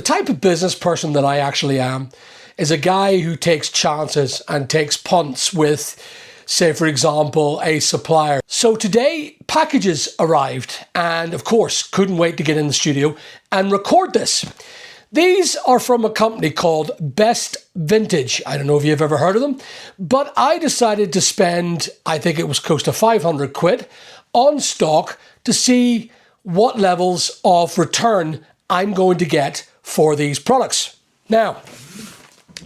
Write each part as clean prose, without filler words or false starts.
The type of business person that I actually am is a guy who takes chances and takes punts with, say, for example, a supplier. So today, packages arrived and, of course, couldn't wait to get in the studio and record this. These are from a company called Best Vintage. I don't know if you've ever heard of them, but I decided to spend, I think it was close to 500 quid on stock to see what levels of return I'm going to get for these products. Now,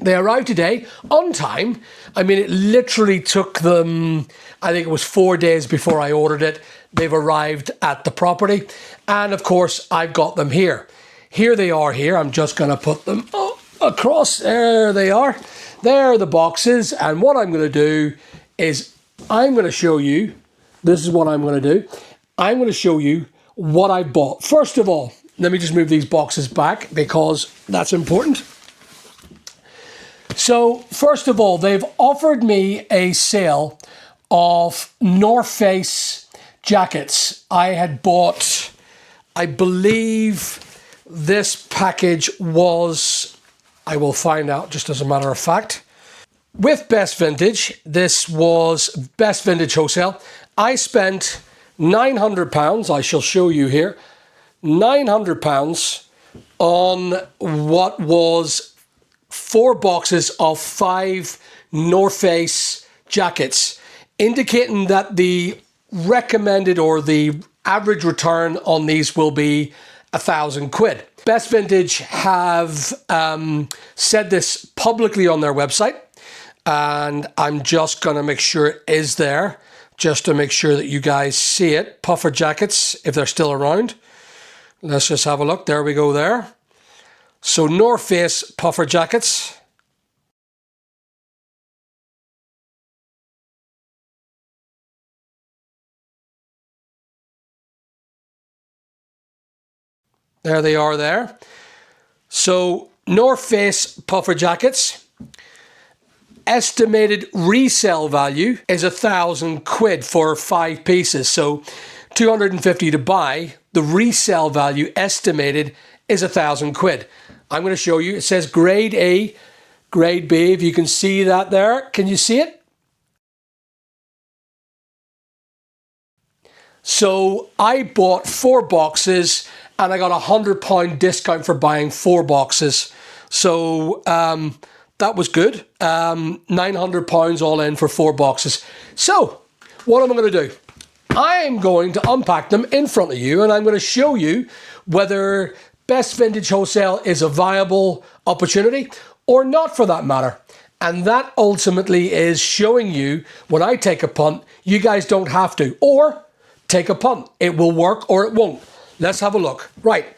they arrived today on time. I mean, it literally took them, I think it was 4 days before I ordered it. They've arrived at the property. And of course, I've got them here. Here they are here. I'm just going to put them across. There they are. There are the boxes. And what I'm going to do is I'm going to show you, this is what I'm going to do. I'm going to show you what I bought. First of all, let me just move these boxes back because that's important. So first of all, they've offered me a sale of North Face jackets. I had bought, I believe this package was, I will find out just as a matter of fact. With Best Vintage, this was Best Vintage Wholesale. I spent £900, I shall show you here, £900 on what was 4 boxes of 5 North Face jackets, indicating that the recommended or the average return on these will be 1,000 quid. Best Vintage have said this publicly on their website, and I'm just going to make sure it is there, just to make sure that you guys see it. Puffer jackets, if they're still around. Let's just have a look. There we go there. So North Face puffer jackets. There they are there. So North Face puffer jackets. Estimated resale value is 1,000 quid for 5 pieces. So 250 to buy. The resale value estimated is 1,000 quid. I'm going to show you. It says grade A, grade B. If you can see that there. Can you see it? So I bought 4 boxes and I got a £100 discount for buying 4 boxes. So that was good. £900 all in for 4 boxes. So what am I going to do? I'm going to unpack them in front of you and I'm going to show you whether Best Vintage Wholesale is a viable opportunity or not, for that matter. And that ultimately is showing you when I take a punt, you guys don't have to, or take a punt. It will work or it won't. Let's have a look. Right.